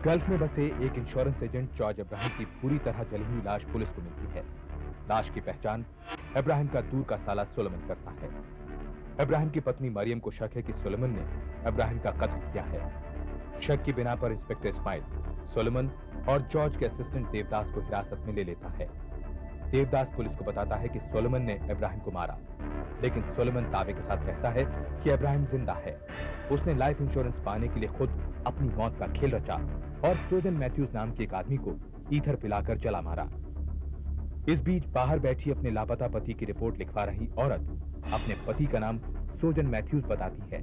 Gulf में बसे एक इंश्योरेंस एजेंट जॉर्ज अब्राहम की पूरी तरह जली हुई लाश पुलिस को मिलती है। लाश की पहचान अब्राहम का दूर का साला सोलोमन करता है। अब्राहम की पत्नी मरियम को शक है कि सोलोमन ने अब्राहम का कत्ल किया है। शक की बिना पर इंस्पेक्टर इस्माइल सोलोमन और जॉर्ज के असिस्टेंट देवदास को हिरासत में ले लेता है। देवदास पुलिस को बताता है कि सोलोमन ने अब्राहम को मारा, लेकिन सोलोमन दावे के साथ कहता है कि अब्राहम जिंदा है। उसने लाइफ इंश्योरेंस पाने के लिए खुद अपनी मौत का खेल रचा और सोजन मैथ्यूज नाम के एक आदमी को ईथर पिलाकर जला मारा। इस बीच बाहर बैठी अपने लापता पति की रिपोर्ट लिखवा रही औरत अपने पति का नाम सोजन मैथ्यूज बताती है।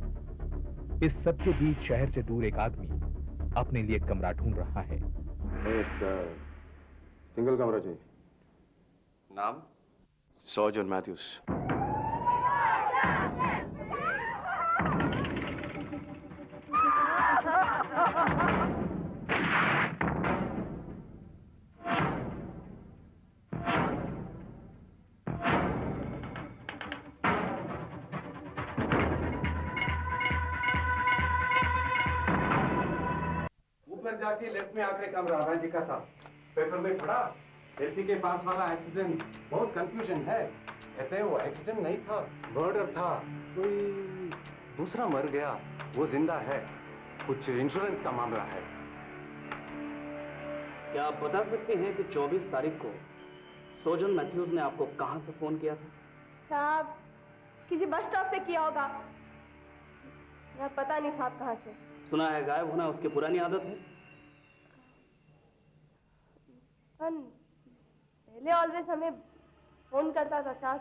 इस सब के बीच शहर से दूर एक आदमी अपने लिए कमरा ढूंढ रहा है। एक सिंगल कमरा चाहिए। नाम? सोजन मैथ्यूज। ऊपर जाके लेफ्ट में आखिरी कमरा राजी का था। पेपर में पढ़ा एलसी के पास वाला एक्सीडेंट बहुत कंफ्यूजन है। कहते वो एक्सीडेंट नहीं था, मर्डर था। कोई दूसरा मर गया, वो जिंदा है। कुछ इंश्योरेंस का मामला है। क्या आप बता सकते हैं कि 24 तारीख को सोजन मैथ्यूज ने आपको कहां से फोन किया था? साहब, किसी बस स्टॉप से किया होगा। या पता नहीं साहब कहां से। सुना है गायब होना उसकी पुरानी आदत है। पहले ऑलवेज हमें फोन करता था साहब,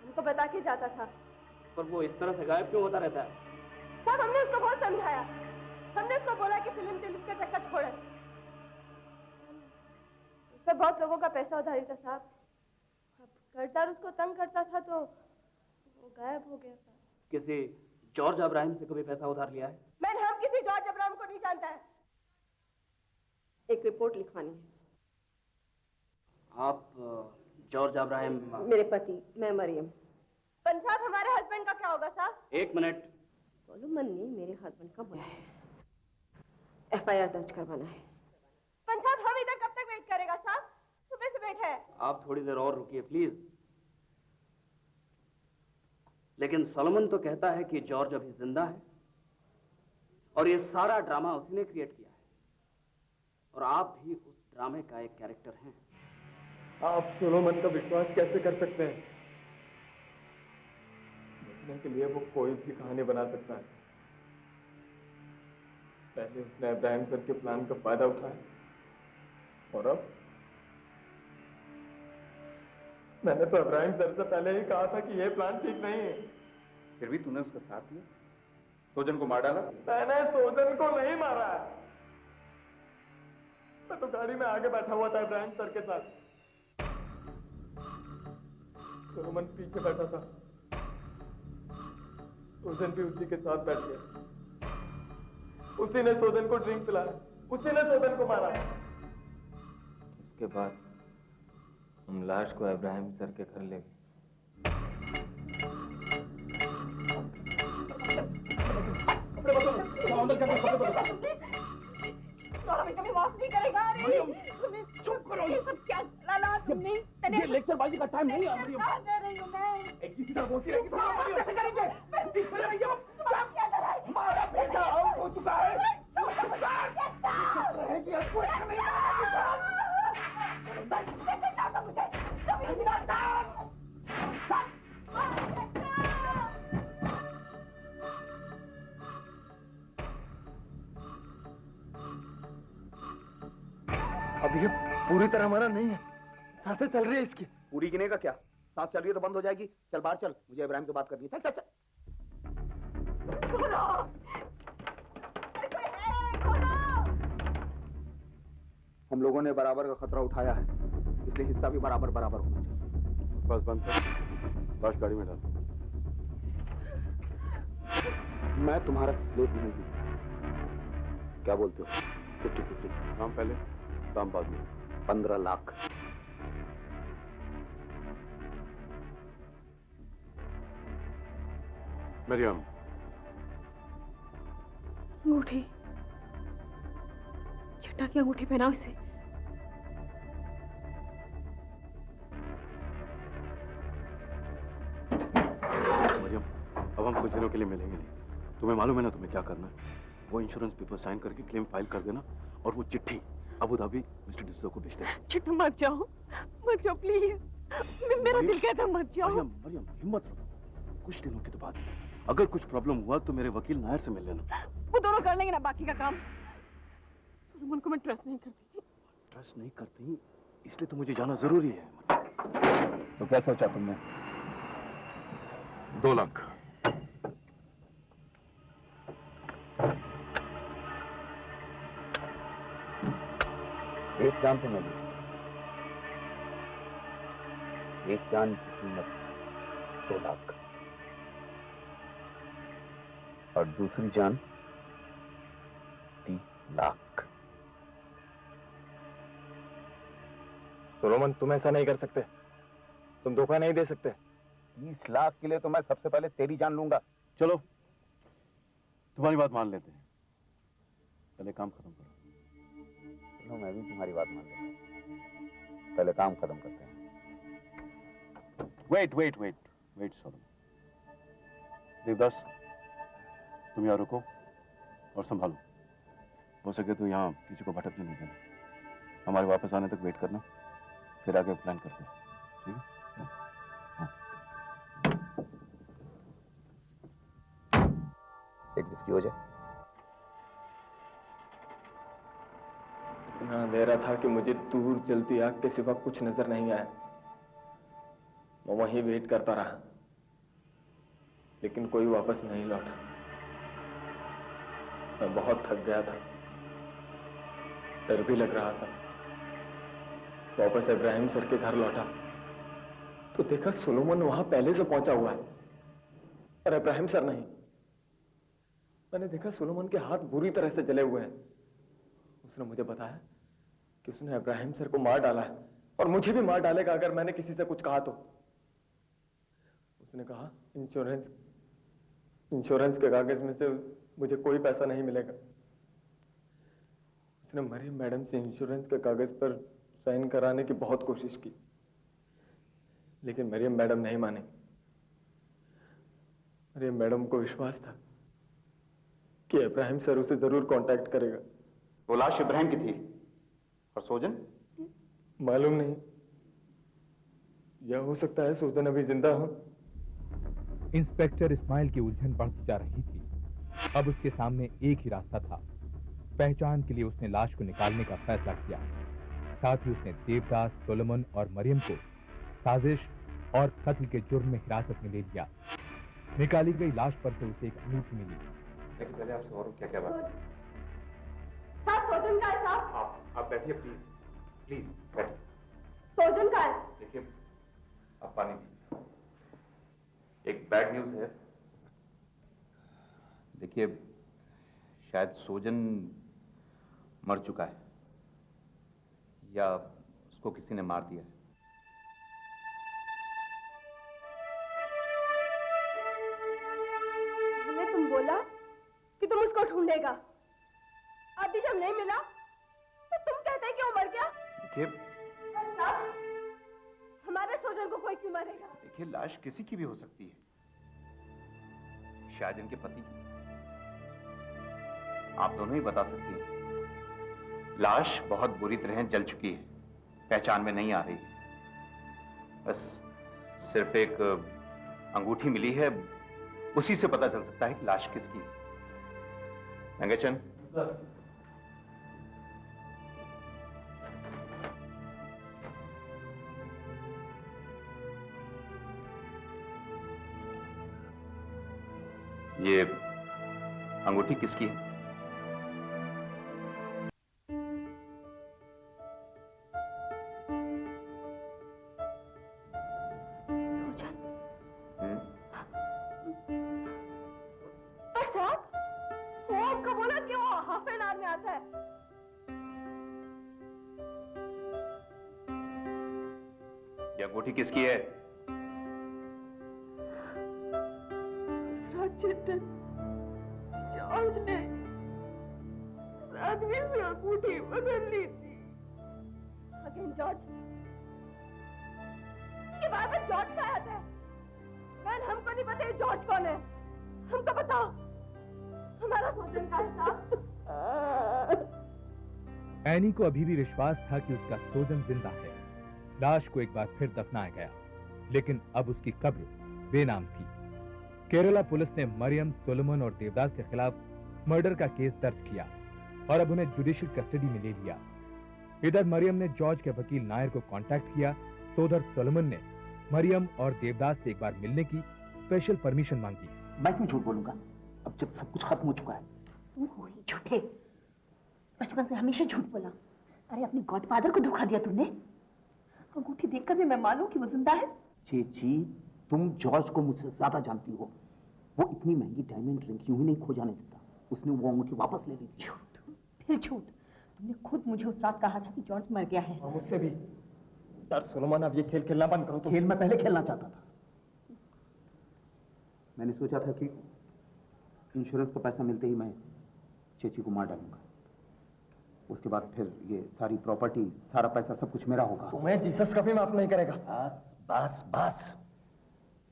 हमको बता के जाता था। पर वो इस तरह से गायब क्यों होता रहता है? साहब, हमने उसको बहुत समझाया। हमने उसको बोला कि फिल्म का चक्कर छोड़े। उससे बहुत लोगों का पैसा उधारी था साहब। अब कर्जदार उसको तंग करता था तो वो गायब हो गया साहब। किसी जॉर्ज अब्राहम से कभी पैसा उधार लिया है? मैंने हम किसी जॉर्ज अब्राहम को नहीं जानता है। एक रिपोर्ट लिखवानी है। आप जॉर्ज अब्राहम? मेरे पति, मैं मरियम। पंजाब, हमारे हस्बैंड का क्या होगा साहब? एक मिनट। सोलोमन ने मेरे हस्बैंड का बुलाया है। एफआईआर दर्ज करवाना है। पंजाब, हम इधर कब तक वेट करेगा साहब? सुबह से बैठे हैं। आप थोड़ी देर और रुकिए प्लीज। लेकिन सोलोमन तो कहता है कि जॉर्ज अभी जिंदा है और ये सारा ड्रामा उसी ने क्रिएट किया है और आप भी उस ड्रामे का एक कैरेक्टर हैं। आप सोलोमन का विश्वास कैसे कर सकते हैं? बचने के लिए वो कोई भी कहानी बना सकता है। पहले उसने अब्राहम सर के प्लान का फायदा उठाया और अब मैंने तो अब्राहम सर से पहले ही कहा था कि यह प्लान ठीक नहीं है। फिर भी तूने उसका साथ लिया, सोजन को मार डाला। मैंने सोजन को नहीं मारा। मैं तो गाड़ी में आगे बैठा हुआ था अब्राहम सर के साथ। सोलोमन पीछे बैठा था। सोजन भी उसी के साथ बैठ गया। उसी ने सोजन को ड्रिंक पिलाया, उसी ने सोजन को मारा। उसके बाद हम लाश को अब्राहम सर के घर ले गए। कभी माफ नहीं करेगा। चुप करो। ये सब क्या लाला तुमने? ये लेक्चरबाजी का टाइम नहीं है। मैं किसी तरह बोलती रहेगी। कैसे करेंगे? क्या करा? हमारा बेटा आउट हो चुका है। अब ये पूरी तरह मरा नहीं है, सांसें चल रही है इसकी। पूरी गिने का क्या? सांस चल रही है तो बंद हो जाएगी। चल बाहर चल, मुझे इब्राहिम से बात करनी है। चल चल चल। हम लोगों ने बराबर का खतरा उठाया है, इसलिए हिस्सा भी बराबर बराबर होना चाहिए। बस बंद कर, लाश गाड़ी में डाल। मैं तुम्हारा स्लेव नहीं हूं। क्या बोलते हो? 50-50, काम पहले काम बाद में। 15 लाख। मरियम, अंगूठी, ये बेटा की अंगूठी पहनाओ इसे। मरियम, अब हम कुछ दिनों के लिए मिलेंगे नहीं। तुम्हें मालूम है ना तुम्हें क्या करना है? वो इंश्योरेंस पेपर साइन करके क्लेम फाइल कर देना और वो चिट्ठी अबू धाबी मिस्टर डिसो को भेज देना। चिट्ठू मत जाओ प्लीज। मेरा दिल कहता है मत जाओ। मरियम, मरियम हिम्मत रखो, कुछ दिनों की तो बात है। अगर कुछ प्रॉब्लम हुआ तो मेरे वकील नायर से मिल लेना। वो दोनों कर लेंगे ना बाकी का काम। सुलेमान को मैं ट्रस्ट नहीं करती। ट्रस्ट नहीं करती इसलिए तो मुझे जाना जरूरी है। तो क्या सोचा तुमने? 2 लाख। एक जान तो मैं दी, एक जान की कीमत 2 लाख और दूसरी जान 30 लाख। सोलोमन, तुम ऐसा नहीं कर सकते। तुम धोखा नहीं दे सकते। 30 लाख के लिए तो मैं सबसे पहले तेरी जान लूंगा। चलो तुम्हारी बात मान लेते हैं, पहले काम खत्म करो। चलो मैं भी तुम्हारी बात मान लेता हूं, पहले काम खत्म करते हैं। Wait Solomon. देवदास, तुम यहाँ रुको और संभालो। हो सके तो यहाँ किसी को भटकने नहीं देना। हमारे वापस आने तक वेट करना, फिर आगे प्लान करते हैं। ठीक है? हाँ। एक विस्की हो जाए। इतना अंधेरा था कि मुझे दूर जलती आग के सिवा कुछ नजर नहीं आया। मैं वहीं वेट करता रहा, लेकिन कोई वापस नहीं लौटा। मैं बहुत थक गया था, डर भी लग रहा था। वापस इब्राहिम सर के घर लौटा तो देखा सोलोमन वहां पहले से पहुंचा हुआ है और इब्राहिम सर नहीं। मैंने देखा सोलोमन के हाथ बुरी तरह से जले हुए हैं। उसने मुझे बताया कि उसने इब्राहिम सर को मार डाला है और मुझे भी मार डालेगा अगर मैंने किसी से कुछ कहा तो। उसने कहा इंश्योरेंस के कागज में से मुझे कोई पैसा नहीं मिलेगा। उसने मरियम मैडम से इंश्योरेंस के कागज पर साइन कराने की बहुत कोशिश की, लेकिन मरियम मैडम नहीं मानी। मरियम मैडम को विश्वास था कि इब्राहिम सर उसे जरूर कांटेक्ट करेगा। वो लाश इब्राहिम की थी और सोजन? मालूम नहीं, यह हो सकता है सोजन अभी जिंदा हो। इंस्पेक्टर इस्माइल की उलझन बढ़ती जा रही थी। अब उसके सामने एक ही रास्ता था। पहचान के लिए उसने लाश को निकालने का फैसला किया। साथ ही उसने देवदास, सोलोमन और मरियम को साजिश और कत्ल के जुर्म में हिरासत में ले लिया। निकाली गई लाश पर से उसे एक अंगूठी मिली। लेकिन पहले आपसे और क्या बात? साहब सोजन का है साहब। आप बैठिए प्लीज बैठिए। सोजन का है। देखिए आप पानी पीजिए। एक बैड न्यूज है। देखिए शायद सोजन मर चुका है या उसको किसी ने मार दिया है। तुम बोला कि तुम उसको ढूंढेगा, अभी जब नहीं मिला तो तुम कहते हैं कि वो मर गया। देखिए हमारे सोजन को कोई क्यों मारेगा? देखिए लाश किसी की भी हो सकती है, शायद इनके पति की। आप दोनों ही बता सकती हैं। लाश बहुत बुरी तरह जल चुकी है, पहचान में नहीं आ रही है। बस सिर्फ एक अंगूठी मिली है, उसी से पता चल सकता है कि लाश किसकी है। रंगेचंद, ये अंगूठी किसकी है? पर साहब, वो आपको बोला कि वो हाफ एन आवर में आता है। ये अंगूठी किसकी है? जॉर्ज ने आदमी से अंगूठी बदल ली थी। अगेन जॉर्ज, ये बार-बार जॉर्ज का आता है। मैन, हमको नहीं पता ये जॉर्ज कौन है। हमको बताओ, हमारा सोचन का है साहब। एनी को अभी भी विश्वास था कि उसका सोजन जिंदा है। लाश को एक बार फिर दफनाया गया, लेकिन अब उसकी कब्र बेनाम थी। केरला पुलिस ने मरियम, सोलोमन और देवदास के खिलाफ मर्डर का केस दर्ज किया और अब उन्हें जुडिशियल कस्टडी में ले लिया। इधर मरियम ने जॉर्ज के वकील नायर को कांटेक्ट किया, तो उधर सोलोमन ने मरियम और देवदास से एक बार मिलने की स्पेशल परमिशन मांगी। मैं क्यों झूठ बोलूंगा, अब जब सब कुछ खत्म हो चुका है। तू हो ही झूठे, बचपन से हमेशा झूठ बोला। अरे अपने गॉडफादर को धोखा दिया तुमने। अंगूठी देखकर भी मैं मालूम कि वो जिंदा है। चेची, तुम जॉर्ज को मुझसे ज्यादा जानती हो। वो इतनी महंगी डायमंड रिंग यूं ही नहीं खो जाने देता। उसने वो अंगूठी वापस ले ली थी। झूठ, फिर झूठ। तुमने खुद मुझे उस रात कहा था कि जॉर्ज मर गया है। और मुझसे भी। यार सोलोमन, अब ये खेल खेलना बंद करो। तो खेल मैं पहले खेलना चाहता था। मैंने सोचा था कि इंश्योरेंस का पैसा मिलते ही मैं चेची को मार डालूंगा। उसके बाद फिर ये सारी प्रॉपर्टी, सारा पैसा, सब कुछ मेरा होगा। तुम्हें जीसस कभी माफ नहीं करेगा। बस बस बस,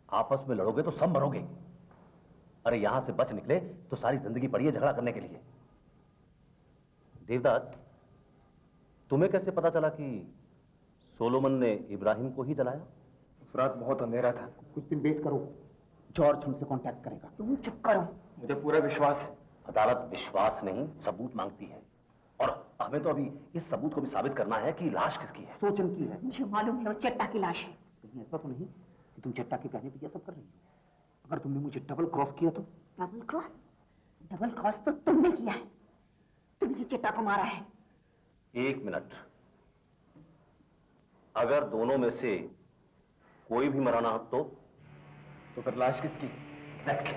आपस में लड़ोगे तो सब मरोगे। अरे यहां से बच निकले तो सारी जिंदगी पड़ी है झगड़ा करने के लिए। देवदास, तुम्हें कैसे पता चला कि सोलोमन ने इब्राहिम को ही जलाया? उस रात बहुत अंधेरा था। कुछ दिन वेट करो, जॉर्ज हमसे कांटेक्ट करेगा। तुम चुप करो। मुझे पूरा विश्वास है। अदालत विश्वास नहीं, सबूत मांगती है, और हमें तो अभी इस सबूत को भी साबित करना है कि लाश किसकी है। सोचन की है। मुझे मालूम है वो चट्टा की लाश है। कहीं ऐसा तो नहीं कि तुम चट्टा के कहने पे ये सब कर रही हो? अगर तुमने मुझे डबल क्रॉस किया तो? Double cross? डबल क्रॉस तो तुमने किया है। तुमने चट्टा को मारा है। एक मिनट, अगर दोनों में से कोई भी मरा ना हो तो फिर लाश किसकी? एग्जैक्टली।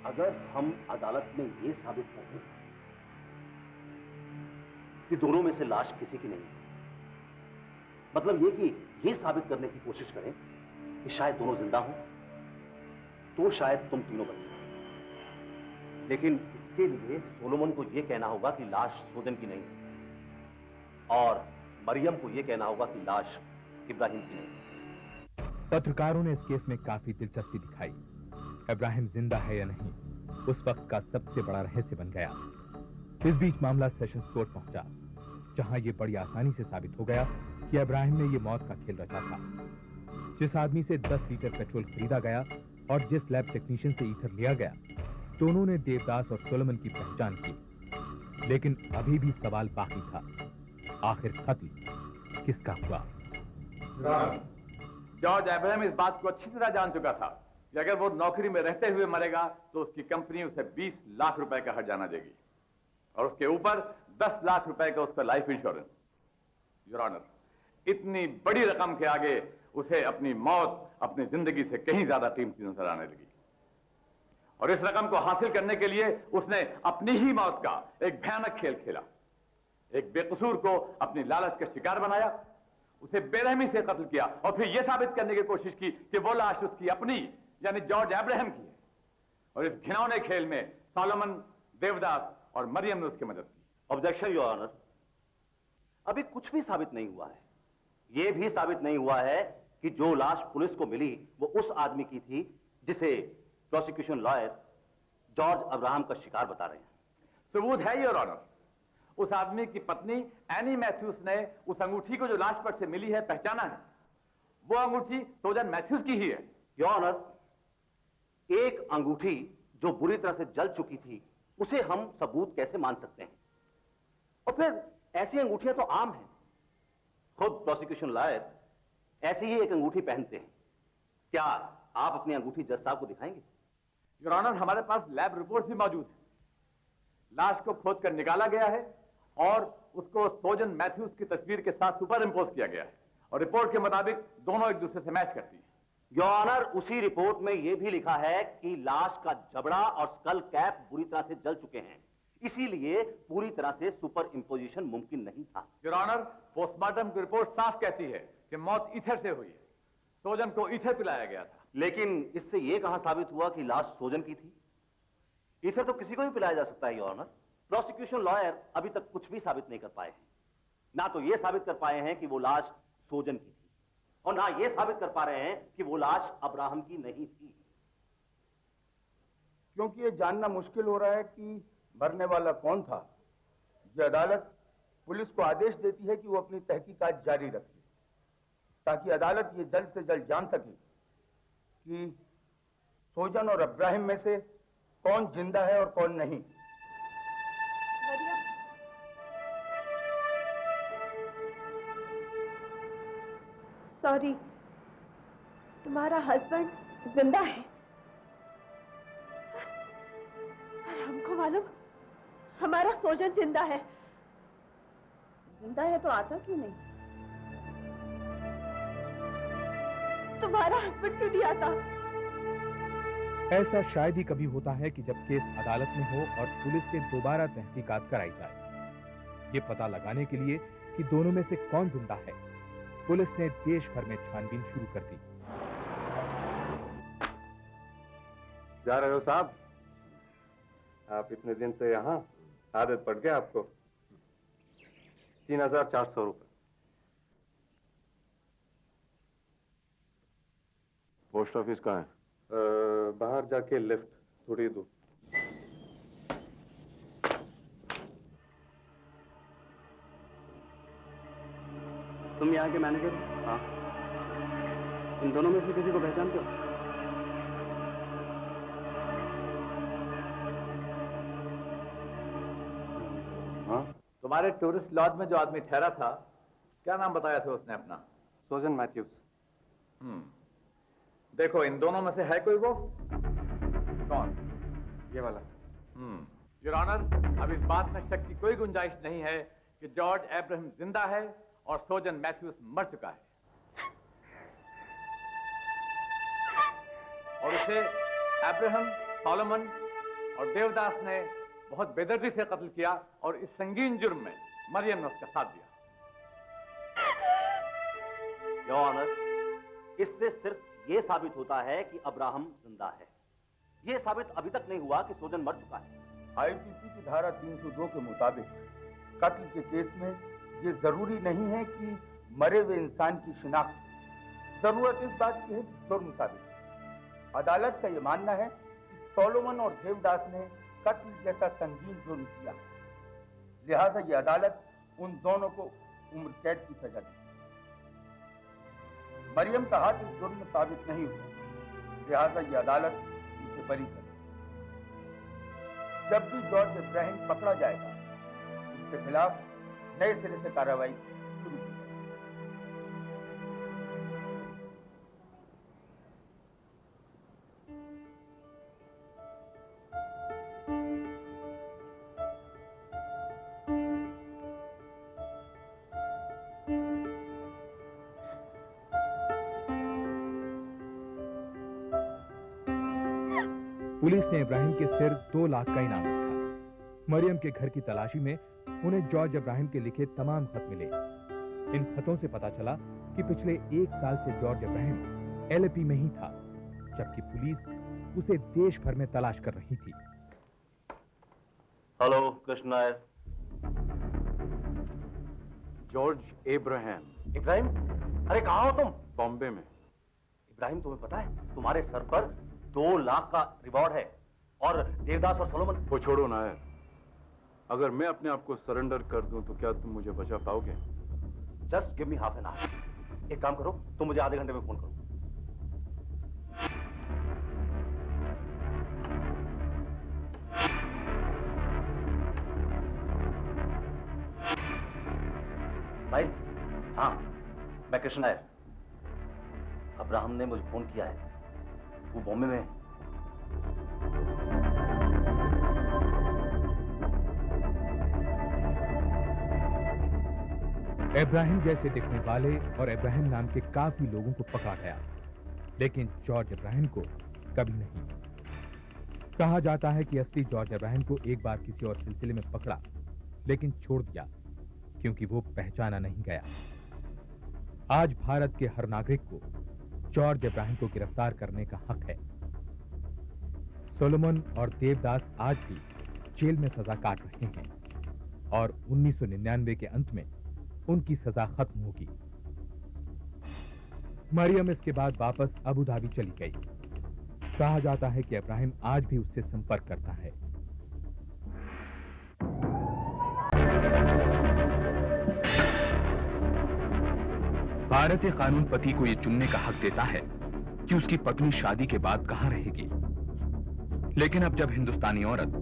अगर हम अदालत में ये साबित कर दें कि दोनों में से लाश किसी की नहीं, मतलब ये कि ये साबित करने की कोशिश करें कि शायद दोनों जिंदा हो, तो शायद तुम तीनों बच जाओ। लेकिन इसके लिए सोलोमन को यह कहना होगा कि लाश सोजन की नहीं, और मरियम को यह कहना होगा कि लाश इब्राहिम की नहीं। पत्रकारों ने इस केस में काफी दिलचस्पी दिखाई। इब्राहिम जिंदा है या नहीं, उस वक्त का सबसे बड़ा रहस्य बन गया। इस बीच मामला सेशंस कोर्ट पहुंचा, जहां यह बड़ी आसानी से साबित हो गया कि इब्राहिम ने यह मौत का खेल रचा था। जिस आदमी से 10 लीटर पेट्रोल खरीदा गया और जिस लैब टेक्नीशियन से ईथर लिया गया, दोनों ने देवदास और सोलोमन की पहचान की। लेकिन अभी भी सवाल बाकी था, आखिर कत्ल किसका हुआ? जॉर्ज अब्राहम इस बात को अच्छी तरह जान चुका था कि अगर वो नौकरी में रहते हुए मरेगा तो उसकी कंपनी उसे 20 लाख रुपए का हर्जाना देगी, और उसके ऊपर 10 लाख रुपए का उसका लाइफ इंश्योरेंस। योर ऑनर, इतनी बड़ी रकम के आगे उसे अपनी मौत अपनी जिंदगी से कहीं ज्यादा कीमती नजर आने लगी, और इस रकम को हासिल करने के लिए उसने अपनी ही मौत का एक भयानक खेल खेला। एक बेकसूर को अपनी लालच का शिकार बनाया, उसे बेरहमी से कत्ल किया, और फिर यह साबित करने की कोशिश की कि वो लाश उसकी अपनी यानी जॉर्ज अब्राहम की है। और इस घिनौने खेल में सोलोमन, देवदास और मरियम ने उसकी मदद की। ऑब्जेक्शन योर ऑनर, अभी कुछ भी साबित नहीं हुआ है। यह भी साबित नहीं हुआ है कि जो लाश पुलिस को मिली वो उस आदमी की थी जिसे प्रोसिक्यूशन लॉयर जॉर्ज अब्राहम का शिकार बता रहे हैं। सबूत है योर ऑनर, उस आदमी की पत्नी एनी मैथ्यूज ने उस अंगूठी को जो लाश पर से मिली है पहचाना है। वो अंगूठी सोजन मैथ्यूज की ही है। योर ऑनर, एक अंगूठी जो बुरी तरह से जल चुकी थी उसे हम सबूत कैसे मान सकते हैं? और फिर ऐसी अंगूठियां तो आम हैं। खुद प्रोसिक्यूशन लॉयर ऐसी ही एक अंगूठी पहनते हैं। क्या आप अपनी अंगूठी जज साहब को दिखाएंगे? योर ऑनर, हमारे पास लैब रिपोर्ट भी मौजूद है। लाश को खोद कर निकाला गया है और उसको सोजन मैथ्यूज की तस्वीर के साथ सुपर इम्पोज किया गया है, और रिपोर्ट के मुताबिक दोनों एक दूसरे से मैच करती हैं। योर ऑनर, उसी रिपोर्ट में यह भी लिखा है कि लाश का जबड़ा और स्कल कैप बुरी तरह से जल चुके हैं, इसीलिए पूरी तरह से सुपर इम्पोजिशन मुमकिन नहीं था। योर ऑनर, पोस्टमार्टम की रिपोर्ट साफ कहती है कि मौत ईथर से हुई है। सोजन को ईथर पिलाया गया था। लेकिन इससे यह कहां साबित हुआ कि लाश सोजन की थी? इसे तो किसी को भी पिलाया जा सकता है योर ऑनर। प्रोसिक्यूशन लॉयर अभी तक कुछ भी साबित नहीं कर पाए हैं। ना तो यह साबित कर पाए हैं कि वो लाश सोजन की थी, और ना यह साबित कर पा रहे हैं कि वो लाश अब्राहम की नहीं थी। क्योंकि ये जानना मुश्किल हो रहा है कि मरने वाला कौन था, ये अदालत पुलिस को आदेश देती है कि वो अपनी तहकीकात जारी रखे, ताकि अदालत ये जल्द से जल्द जान सके कि सोजन और इब्राहिम में से कौन जिंदा है और कौन नहीं। सॉरी, तुम्हारा हस्बैंड जिंदा है और हमको मालूम हमारा सोजन जिंदा है। जिंदा है तो आता क्यों नहीं? तुम्हारा हस्बैंड क्यों नहीं आता? ऐसा शायद ही कभी होता है कि जब केस अदालत में हो और पुलिस से दोबारा तहकीकात कराई जाए, ये पता लगाने के लिए कि दोनों में से कौन जिंदा है। पुलिस ने देश भर में छानबीन शुरू कर दी। जा रहे हो साहब? आप इतने दिन से यहाँ, आदत पड़ गया आपको। 3,400 रुपए। पोस्ट ऑफिस कहाँ है? बाहर जाके लेफ्ट थोड़ी दूर। तुम यहाँ के मैनेजर हो? हाँ। इन दोनों में से किसी को पहचानते हो? हाँ? तुम्हारे टूरिस्ट लॉज में जो आदमी ठहरा था, क्या नाम बताया था उसने अपना? सोजन मैथ्यूज। देखो, इन दोनों में से है कोई वो? कौन? ये वाला। योर ऑनर, अब इस बात में शक की कोई गुंजाइश नहीं है कि जॉर्ज एब्राहम जिंदा है और सोजन मैथ्यूज मर चुका है, और उसे एब्राहम, सॉलोमन और देवदास ने बहुत बेदर्दी से कत्ल किया, और इस संगीन जुर्म में मरियम ने उसका साथ दिया। योर ऑनर, इससे सिर्फ यह साबित होता है कि अब्राहम जिंदा है। यह साबित अभी तक नहीं हुआ कि सोजन मर चुका है। आईपीसी की धारा 302 के मुताबिक कत्ल के केस में ये जरूरी नहीं है कि मरे हुए इंसान की शिनाख्त, जरूरत इस बात की है कि जुर्म साबित है। अदालत का यह मानना है कि सोलोमन और देवदास ने कत्ल जैसा संगीन जुर्म किया, लिहाजा ये अदालत उन दोनों को उम्र कैद की सजा दी। मरियम का हाथ इस जुर्म में साबित नहीं हुआ, लिहाजा ये अदालत उसे बरी कर। जब भी जॉर्ज इब्राहिम पकड़ा जाएगा, उसके खिलाफ नए सिरे से कार्रवाई शुरू की। पुलिस ने इब्राहिम के सिर 2 लाख का इनाम रखा। मरियम के घर की तलाशी में उन्हें जॉर्ज इब्राहिम के लिखे तमाम खत मिले। इन खतों से पता चला कि पिछले 1 साल से जॉर्ज इब्राहिम एलएपी में ही था, जबकि पुलिस उसे देश भर में तलाश कर रही थी। Hello Krishna Nair. George Abraham. Ibrahim? अरे कहाँ हो तुम? बॉम्बे में। इब्राहिम, तुम्हें पता है तुम्हारे सर पर 2 लाख का रिवॉर्ड है, और देवदास और सोलोमन। वो छोड़ो नायर, अगर मैं अपने आप को सरेंडर कर दूं तो क्या तुम मुझे बचा पाओगे? Just give me half an hour. एक काम करो, तुम मुझे आधे घंटे में फोन करो। स्माइल। हाँ, मैं कृष्ण नायर। अब्राहम ने मुझे फोन किया है, वो बॉम्बे में है। इब्राहिम जैसे दिखने वाले और इब्राहिम नाम के काफी लोगों को पकड़ा गया, लेकिन जॉर्ज इब्राहिम को कभी नहीं। कहा जाता है कि असली जॉर्ज इब्राहिम को एक बार किसी और सिलसिले में पकड़ा, लेकिन छोड़ दिया क्योंकि वो पहचाना नहीं गया। आज भारत के हर नागरिक को जॉर्ज इब्राहिम को गिरफ्तार करने का हक है। सोलोमन और देवदास आज भी जेल में सजा काट रहे हैं और 1999 के अंत में उनकी सजा खत्म होगी। मरियम इसके बाद वापस अबू धाबी चली गई। कहा जाता है कि इब्राहिम आज भी उससे संपर्क करता है। भारतीय कानून पति को यह चुनने का हक देता है कि उसकी पत्नी शादी के बाद कहां रहेगी। लेकिन अब जब हिंदुस्तानी औरत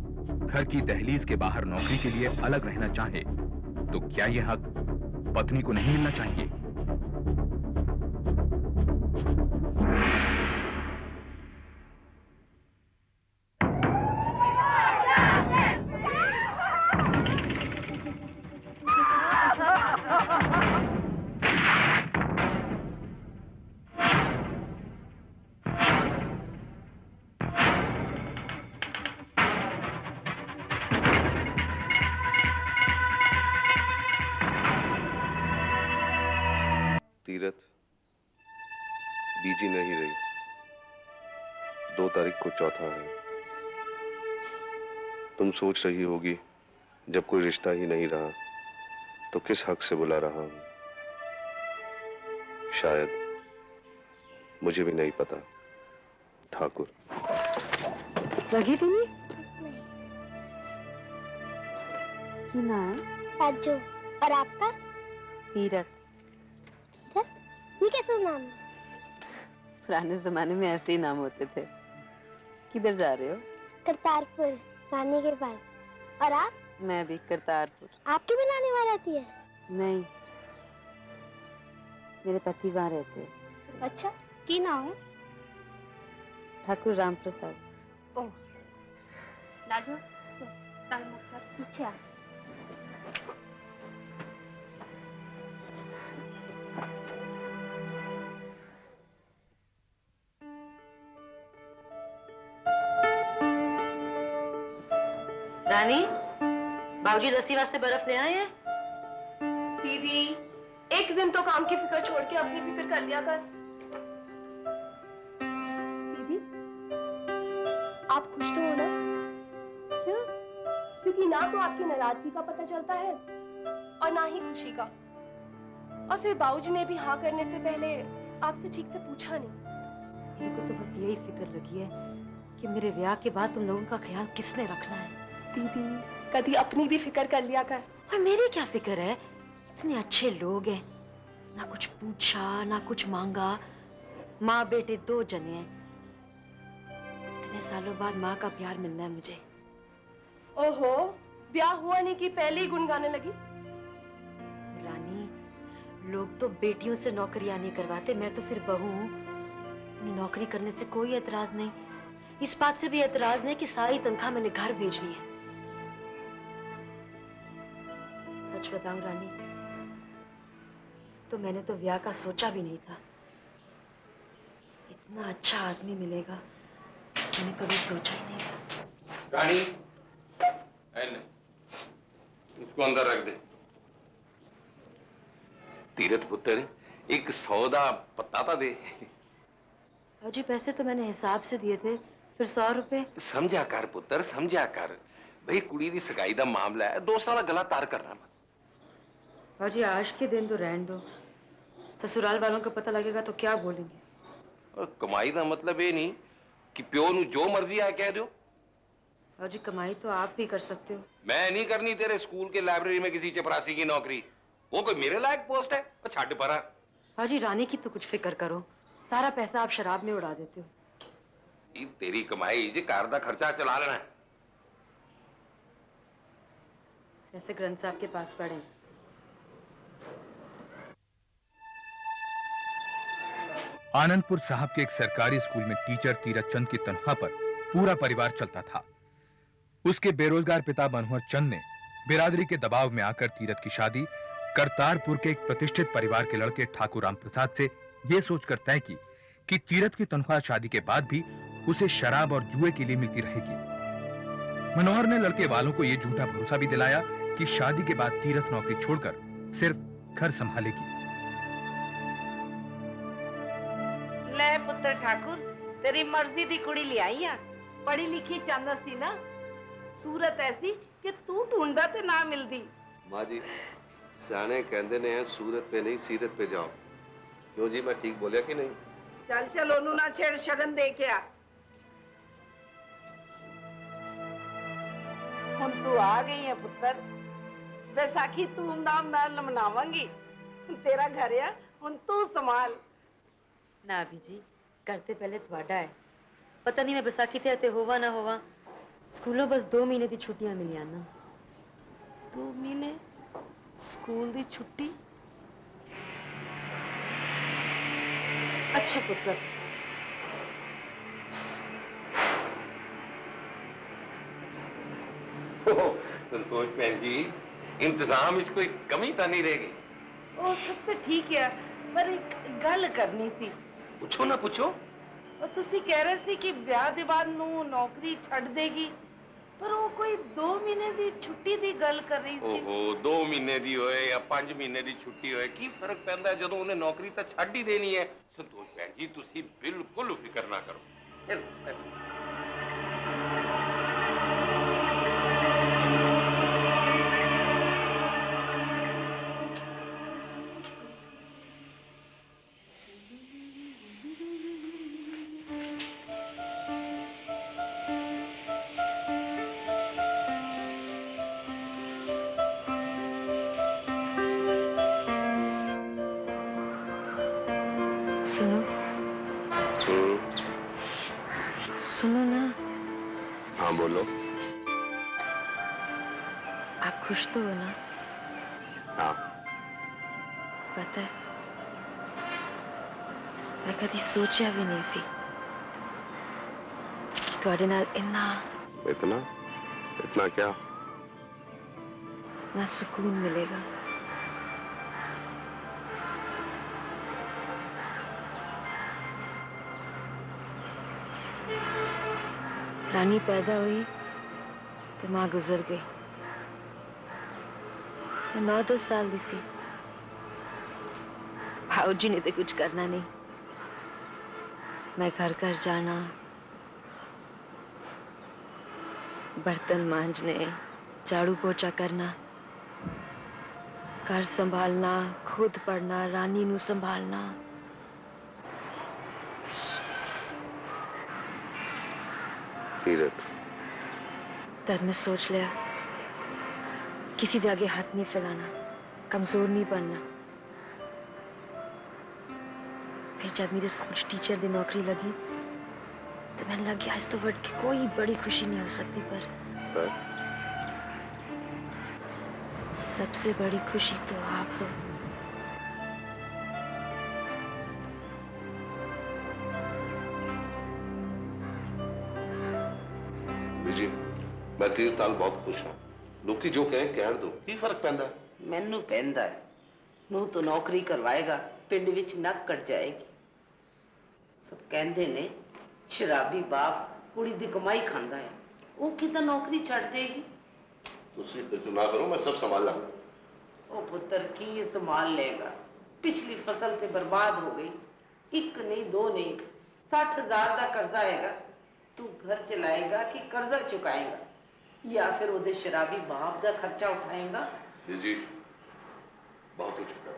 घर की दहलीज के बाहर नौकरी के लिए अलग रहना चाहे, तो क्या यह हक पत्नी को नहीं मिलना चाहिए? तीरथ, बीजी नहीं रही। 2 तारीख को चौथा है। तुम सोच रही होगी जब कोई रिश्ता ही नहीं रहा तो किस हक से बुला रहा हूं। शायद, मुझे भी नहीं पता। ठाकुर। लगी तुम्हें? की नाम? राजू। और आपका? तीरथ। ये कैसा नाम? पुराने जमाने में ऐसे ही नाम होते थे। किधर जा रहे हो? करतारपुर, नानी के पास। और आप? मैं भी करतारपुर। आपकी भी नानी वहाँ रहती है? नहीं, मेरे पति वहाँ रहते हैं। अच्छा, की नाम है? ठाकुर राम प्रसाद। ओह, लाजो, तंग मत कर, पीछे आ। रानी, बाबूजी लस्सी वास्ते बर्फ ले आए हैं? दीदी, एक दिन तो काम की फिक्र छोड़ के अपनी फिक्र कर लिया कर। दीदी, आप खुश तो हो ना? क्यों? क्योंकि ना तो आपकी नाराजगी का पता चलता है और ना ही खुशी का। और फिर बाबूजी ने भी हाँ करने से पहले आपसे ठीक से पूछा नहीं। मेरे को तो बस यही फिक्र लगी है कि मेरे ब्याह के बाद तुम लोगों का ख्याल किसने रखना है। दीदी, कभी अपनी भी फिक्र कर लिया कर। और मेरी क्या फिक्र है? इतने अच्छे लोग हैं, ना कुछ पूछा ना कुछ मांगा। माँ बेटे 2 जने हैं। इतने सालों बाद माँ का प्यार मिलना है मुझे। ओहो, ब्याह हुआ नहीं कि पहले ही गुनगाने लगी। रानी, लोग तो बेटियों से नौकरियां नहीं करवाते, मैं तो फिर बहू हूँ। नौकरी करने से कोई एतराज नहीं। इस बात से भी एतराज नहीं कि सारी तनख्वाह मैंने घर भेजनी है। सच बताऊं रानी, तो मैंने तो ब्याह का सोचा भी नहीं था। इतना अच्छा आदमी मिलेगा मैंने कभी सोचा ही नहीं था। रानी, इसको अंदर रख दे। तीरथ पुत्र, एक सौदा पत्ता दे। जी, पैसे तो मैंने हिसाब से दिए थे, फिर 100 रुपए। समझा कर पुत्र, समझा कर। भाई कुड़ी दी सगाई दा मामला है, 2 साल गला तार करना मत। जी, आज के दिन तो रहने दो। ससुराल वालों को पता लगेगा तो क्या बोलेंगे? और कमाई का मतलब ये नहीं कि प्यो नु जो मर्जी आ कह दो। जी, कमाई तो आप भी कर सकते हो। मैं नहीं करनी तेरे स्कूल के लाइब्रेरी में किसी चपरासी की नौकरी। वो कोई मेरे लायक पोस्ट है? छाड़ परा। जी, रानी की तो कुछ फिक्र करो। सारा पैसा आप शराब में उड़ा देते हो। तेरी कमाई जी घर का खर्चा चला लेना है। जैसे ग्रंथ साहब के पास पढ़े। आनंदपुर साहब के एक सरकारी स्कूल में टीचर तीरथ चंद की तनख्वाह पर पूरा परिवार चलता था। उसके बेरोजगार पिता मनोहर चंद ने बिरादरी के दबाव में आकर तीरथ की शादी करतारपुर के एक प्रतिष्ठित परिवार के लड़के ठाकुर राम प्रसाद से यह सोचकर तय की कि तीरथ की तनख्वाह शादी के बाद भी उसे शराब और जुए के लिए मिलती रहेगी। मनोहर ने लड़के वालों को यह झूठा भरोसा भी दिलाया कि शादी के बाद तीरथ नौकरी छोड़कर सिर्फ घर संभालेगी। ले पुत्र ठाकुर, तेरी मर्जी दी कुड़ी ले आई है। पढ़ी लिखी चाहता सी ना, सूरत ऐसी कि तू ढूंढदा ते ना मिलदी। माँ जी, सियाने कहते ने सूरत पे नहीं सीरत पे जाओ। क्यों जी, मैं ठीक बोलिया कि नहीं? चल चल ओनू ना छेड़, शगन दे के आ। हुण तू आ गई है पुत्र, बैसाखी धूमधाम नाल मनावांगी। तेरा घर है, हुण तू संभाल। ना अभी जी, करते पहले थोड़ा है। पता नहीं मैं बैसाखी ते होवा ना होवा। स्कूलों बस 2 महीने की छुट्टियां मिलियां ना। 2 महीने स्कूल दी छुट्टी? अच्छा पुत्र, संतोष बहन जी, इंतजाम इसको एक कमी तो नहीं रहेगी? वो सब तो ठीक है, पर एक गल करनी सी। पूछो ना पूछो। और तुसी कह रहे सी कि ब्याह दे बाद नू नौकरी छड़ देगी, पर वो कोई 2 महीने दी छुट्टी दी गल कर रही थी। ओहो, 2 महीने दी होए या 5 महीने दी छुट्टी होए, की फर्क पैंदा है जदों उन्हें नौकरी तो छड़ ही देनी है। संतोष बहन जी, तुसी बिल्कुल फिक्र ना करो। सुनो ना। हाँ बोलो। आप खुश तो हो ना? हाँ। पता है, मैं कभी सोचा भी नहीं सी तुहाडे नाल इतना क्या? ना सुकून मिलेगा। रानी पैदा हुई तो माँ गुजर गई। मैं 9-10 साल दी सी। भाऊजी ने तो कुछ करना नहीं। मैं घर घर जाना, बर्तन मांजने, झाड़ू पोछा करना, घर संभालना, खुद पढ़ना, रानी नू संभालना। तब मैं सोच लिया किसी के आगे हाथ नहीं फैलाना, कमजोर नहीं बनना। फिर जब मेरे स्कूल टीचर की नौकरी लगी तो मैंने लग गया आज तो वर्ड की कोई बड़ी खुशी नहीं हो सकती, पर सबसे बड़ी खुशी तो आप हो। जी, मैं 30 साल बहुत खुश हूँ। लोग जो कहें कह दो, की फर्क पैंदा है? मैनू पैंदा है। नू तो नौकरी करवाएगा, पिंड विच नक कट जाएगी। सब कहते ने शराबी बाप कुड़ी दी कमाई खांदा है, वो कितना नौकरी छड़ देगी। तुसी कुछ ना करो, मैं सब संभाल लूंगा। ओ पुत्र की संभाल लेगा? पिछली फसल ते बर्बाद हो गई। 1 नहीं 2 नहीं 60,000 का कर्जा हैगा। तू घर चलाएगा कि कर्जा चुकाएगा, या फिर उधर शराबी बाप का खर्चा उठाएगा? जी बहुत हो चुका।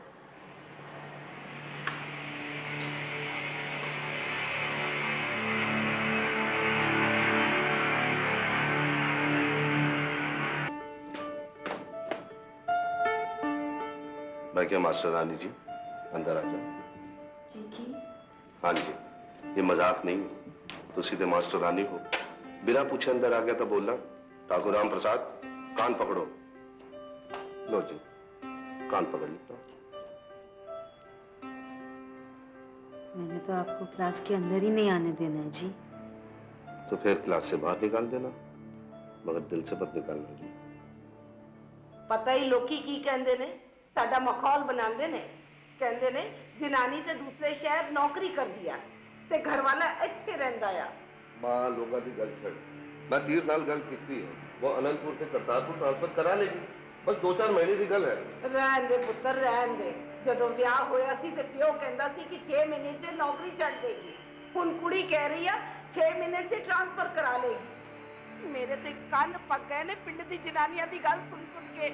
मैं क्या मास्टर रानी जी, अंदर आ जाओ। जी? हाँ जी, ये मजाक नहीं है। तो सीधे मास्टर रानी हो, बिना पूछे अंदर आ गया था बोलना ठाकुर राम प्रसाद कान पकड़ो। लो जी, कान पकड़ लेता। मैंने तो आपको क्लास के अंदर ही नहीं आने देना है जी। तो फिर क्लास से बाहर निकाल देना, मगर दिल से मत निकालना जी। पता ही लोकी की कहंदे ने, साडा मखौल बनांदे ने। कहंदे ने जनानी ते दूसरे शहर नौकरी कर दिया ते घर वाला इत्थे रहिंदा आ। मां लोगा दी गल छड़, मैं 30 साल गल कीती है, वो अनंतपुर से करतारपुर ट्रांसफर करा लेगी। बस 2-4 महीने की गल है। रहन दे पुत्र रहन दे। जदों ब्याह होया सी ते प्यो कहंदा सी कि 6 महीने च नौकरी छड़ देगी। हुण कुड़ी कह रही है 6 महीने से ट्रांसफर करा लेगी। मेरे ते कान पक गए ने पिंड दी जनानियां दी गल सुन सुन के।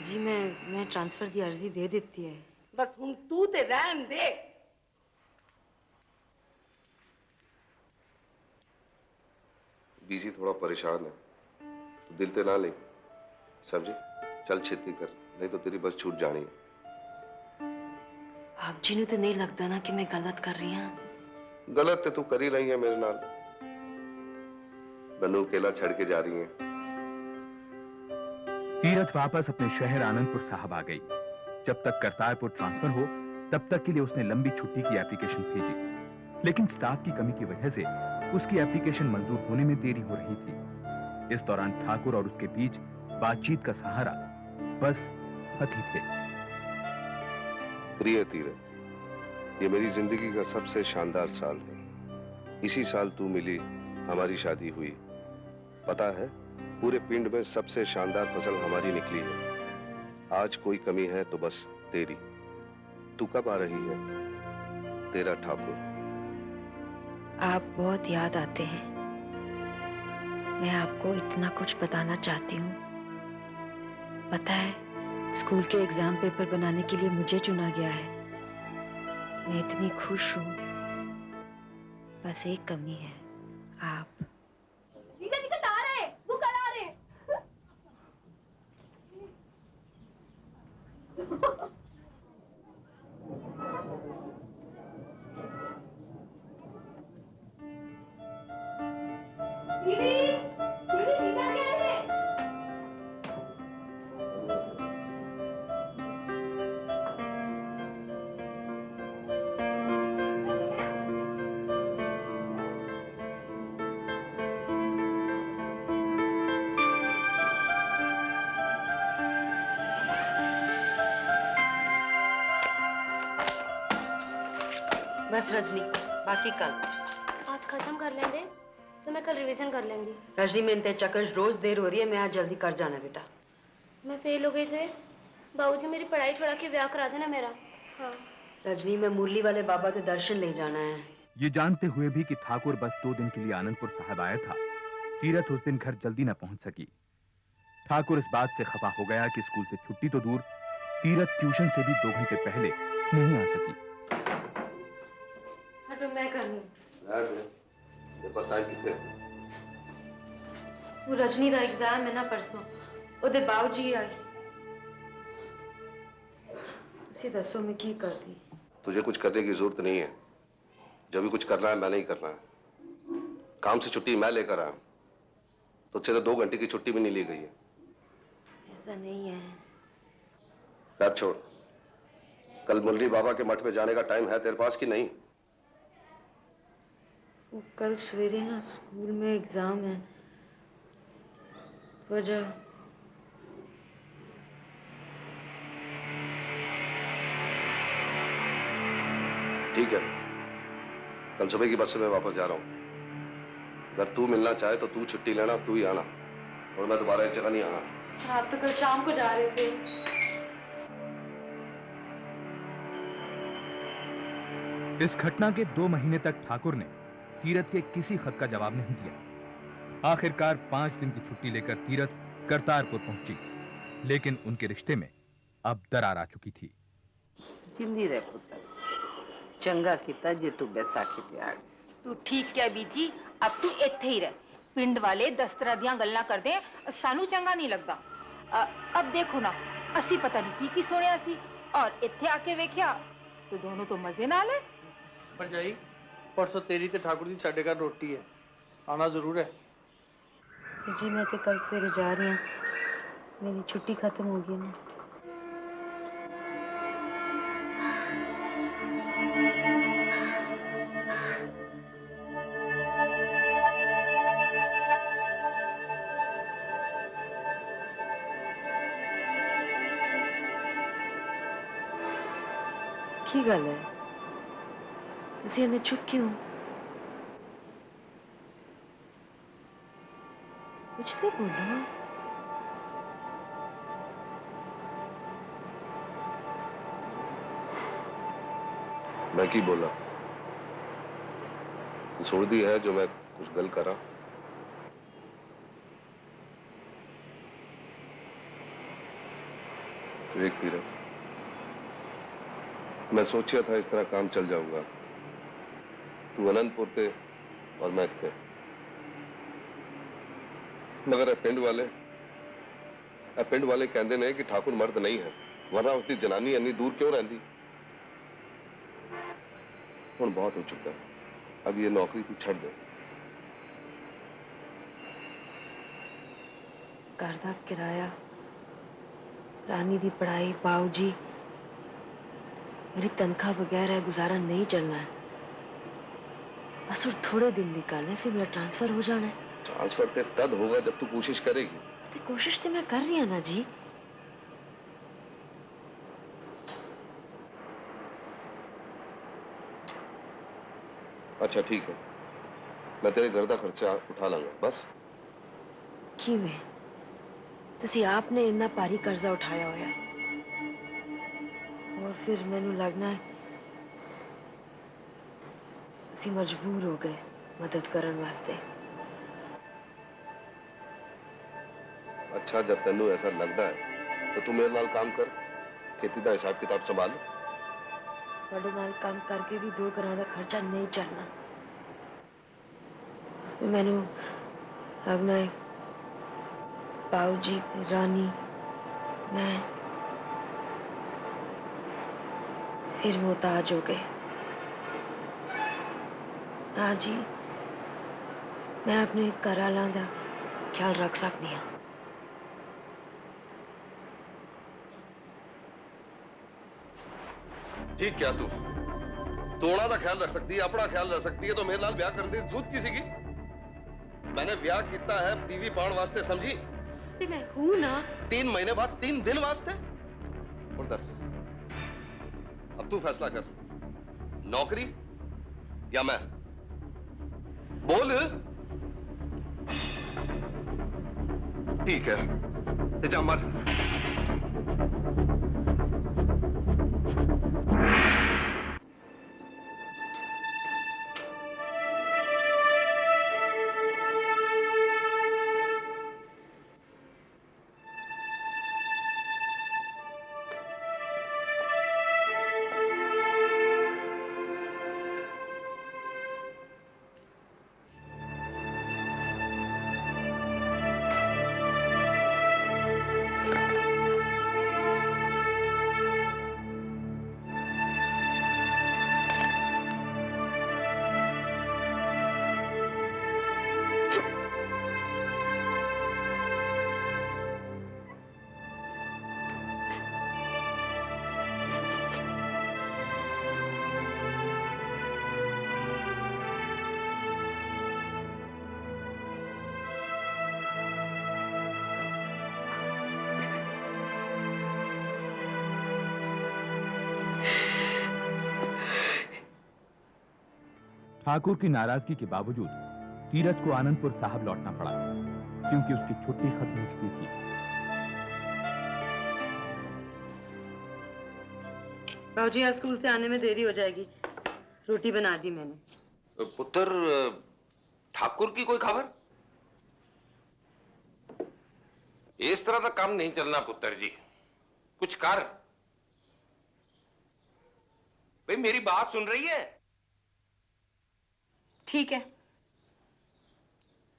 जी मैं ट्रांसफर दी अर्जी दे देती है। बस हुन तू ते रहन दे। बीजी थोड़ा परेशान है, तो दिल पे ना ले, समझी? चल छेती कर, नहीं तो तेरी बस छूट जानी है। आप जी तो नहीं लगता ना कि मैं गलत कर रही हूँ? गलत तो तू कर ही रही है मेरे नाल। नन्नू अकेला छड़ के जा रही है। तीरथ वापस अपने शहर आनंदपुर साहब आ गई। जब तक करतारपुर ट्रांसफर हो तब तक के लिए उसने लंबी छुट्टी की एप्लीकेशन भेजी, लेकिन स्टाफ की कमी की वजह से उसकी एप्लीकेशन मंजूर होने में देरी हो रही थी। इस दौरान ठाकुर और उसके बीच बातचीत का सहारा बस पति थे। प्रिय तीरथ, ये मेरी जिंदगी का सबसे शानदार साल है। इसी साल तू मिली, हमारी शादी हुई। पता है, पूरे पिंड में सबसे शानदार फसल हमारी निकली है। आज कोई कमी है तो बस तेरी। तू कब आ रही है? तेरा ठाकुर। आप बहुत याद आते हैं। मैं आपको इतना कुछ बताना चाहती हूँ। पता है, स्कूल के एग्जाम पेपर बनाने के लिए मुझे चुना गया है। मैं इतनी खुश हूँ। बस एक कमी है, आप। निकल आ रहे हैं, वो कल आ रहे हैं। दीदी, दीदी निकल गए हैं। बस रजनी, बाकी कल। आज खत्म कर लेंगे तो मैं कल रिवीजन कर लेंगी। रजनी, में तेरे चक्कर रोज देर हो रही है। मैं आज जल्दी कर जाना बेटा। मैं फेल हो गई थे, बाबूजी मेरी पढ़ाई छोड़ा के ब्याह करा देना मेरा। हाँ रजनी, मैं मुरली वाले बाबा के दर्शन ले जाना है। ये जानते हुए भी कि ठाकुर बस 2 दिन के लिए आनंदपुर साहब आया था, तीरथ उस दिन घर जल्दी न पहुंच सकी। ठाकुर इस बात से खफा हो गया कि स्कूल से छुट्टी तो दूर, तीरथ ट्यूशन से भी 2 घंटे पहले नहीं आ सकी। हटो, मैं कर लूं। वो रजनी का एग्जाम है ना परसों, ओदे बाबूजी आई। तुसी दसो मैं की करती। तुझे कुछ करने की जरूरत नहीं है। जो भी कुछ करना है मैं नहीं करना है। काम से छुट्टी मैं लेकर आया, तुझसे तो 2 घंटे की छुट्टी भी नहीं ली गई है। ऐसा नहीं है। बात छोड़, कल मुरली बाबा के मठ में जाने का टाइम है तेरे पास कि नहीं? वो कल सवेरे ना स्कूल में एग्जाम है, वजह। ठीक है, कल सुबह की बस से मैं वापस जा रहा हूँ। अगर तू मिलना चाहे तो तू छुट्टी लेना, तू ही आना, और मैं दोबारा इस जगह नहीं आना। आप तो कल शाम को जा रहे थे। इस घटना के 2 महीने तक ठाकुर ने तीरथ के किसी खत का जवाब नहीं दिया। आखिरकार 5 दिन की छुट्टी लेकर तीरथ करतारपुर पहुंची, लेकिन उनके रिश्ते में अब दरार आ चुकी थी। जिंदी रह पुत्र, चंगा किता जे तू बैसाखी ते आ। तू ठीक क्या बीजी, अब तू इत्थे ही रह। पिंड वाले 10 तरह दियां गल्लां करदे, सानू चंगा नहीं लगदा। अब देखो ना, असी पता नहीं की सुनिया सी, और इत्थे आके वेख्या तो दोनों तो मजे नाल है। भरजाई, परसों तेरी ते ठाकुर दी साडे घर रोटी है, आना जरूर है। जी मैं तो कल सवेरे जा रही हूँ, मेरी छुट्टी खत्म हो गई ना। की गल है, तुसी इन्ने चुप क्यों? कुछ तो बोलो। मैं की बोला? तू छोड़ दी है जो मैं कुछ गल करा। देख तीरथ, मैं सोचा था इस तरह काम चल जाऊंगा। तू अनंतपुर थे और मैं थे, मगर पिंड वाले कहते ने कि ठाकुर मर्द नहीं है, वरना उसकी जनानी इन्नी दूर क्यों रही। हुण बहुत हो चुका है, अब ये नौकरी तू छड़ दे। घर दा किराया, रानी दी पढ़ाई, बाऊजी, मेरी तनख्वाह बगैर है गुजारा नहीं चलना है। बस और थोड़े दिन निकालने, फिर मेरा ट्रांसफर हो जाना है। ट्रांसफर ते तद होगा जब तू कोशिश करेगी। तो कोशिश तो मैं कर रही हूं ना जी। अच्छा ठीक है, मैं तेरे घर का खर्चा उठा लांगा बस। किवें? तुसी आपने इतना भारी कर्जा उठाया होया और फिर मैनू लगना है तुसी मजबूर हो गए मदद करने वास्ते। अच्छा, जब तेनू ऐसा लगता है तो तू मेरे नाल काम कर, खेती का हिसाब किताब संभाल। तुहाडे नाल काम करके भी 2 घरां दा खर्चा नहीं चलना। मैनू लगना है बाऊजी, रानी, मैं फिर मोहताज हो गए। हाँ जी, मैं अपने घर आला दा ख्याल रख सकनी हाँ। ठीक क्या तू ਉਹਨਾਂ ਦਾ ख्याल रख सकती है, अपना ख्याल रख सकती है, तो मेरे नाल ब्याह करने की जरूरत की सीगी? मैंने ब्याह किया है बीवी पाउण वास्ते, समझी? मैं हूं ना। 3 महीने बाद 3 दिन वास्ते। और दस, अब तू फैसला कर, नौकरी या मैं? बोल। ठीक है, जा मर। ठाकुर की नाराजगी के बावजूद तीरथ को आनंदपुर साहब लौटना पड़ा, क्योंकि उसकी छुट्टी खत्म हो चुकी थी। बाबूजी, आज स्कूल से आने में देरी हो जाएगी, रोटी बना दी मैंने। पुत्र, ठाकुर की कोई खबर? इस तरह का काम नहीं चलना पुत्र जी, कुछ कर। भाई मेरी बात सुन रही है? ठीक है,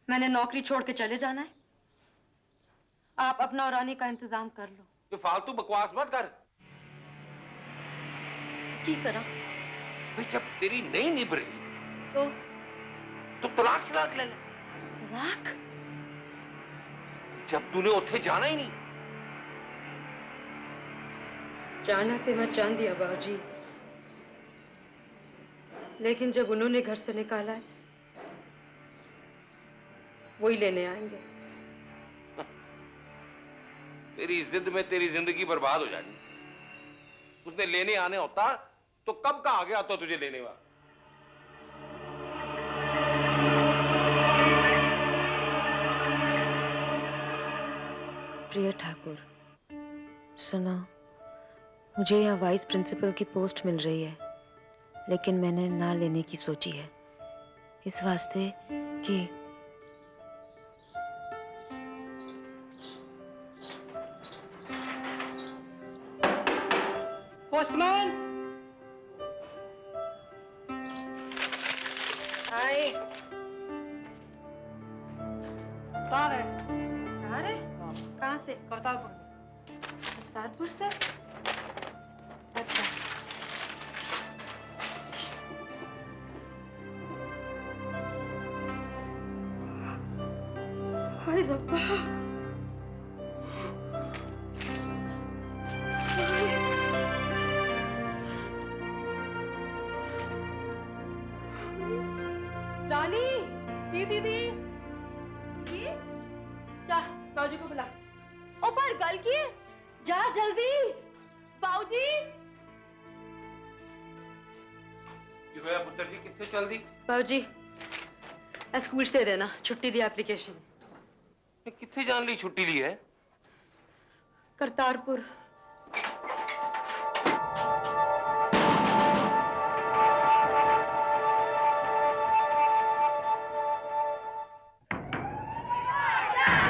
मैंने नौकरी छोड़ के चले जाना है। आप अपना और रानी का इंतजाम कर लो। तो फालतू बकवास मत कर। की करा? भाई जब तेरी नहीं निभ रही तो तलाक ले ले। तलाक? जब तूने उठे जाना ही नहीं। जाना तो मैं चाहती हूँ बाबूजी, लेकिन जब उन्होंने घर से निकाला है, वही लेने आएंगे। तेरी जिद में तेरी जिंदगी बर्बाद हो जानी। उसने लेने आने होता तो कब का आ गया तो तुझे लेने वाला। प्रिय ठाकुर, सुनो, मुझे यहाँ वाइस प्रिंसिपल की पोस्ट मिल रही है, लेकिन मैंने ना लेने की सोची है। इस वास्ते कि पोस्टमैन आए। कहाँ है? कहाँ रे? कहाँ से? करतारपुर से। करतारपुर से? अच्छा। हाय रब्बा। रानी, जी दीदी, जी, जा बाबूजी को बुला। ओ पर गल की है, जा जल्दी, बाबूजी। की होया पुत्र जी कितने चल दी? बाबूजी, स्कूल से देना छुट्टी दी एप्लीकेशन। कितने जान ली छुट्टी ली है? करतारपुर।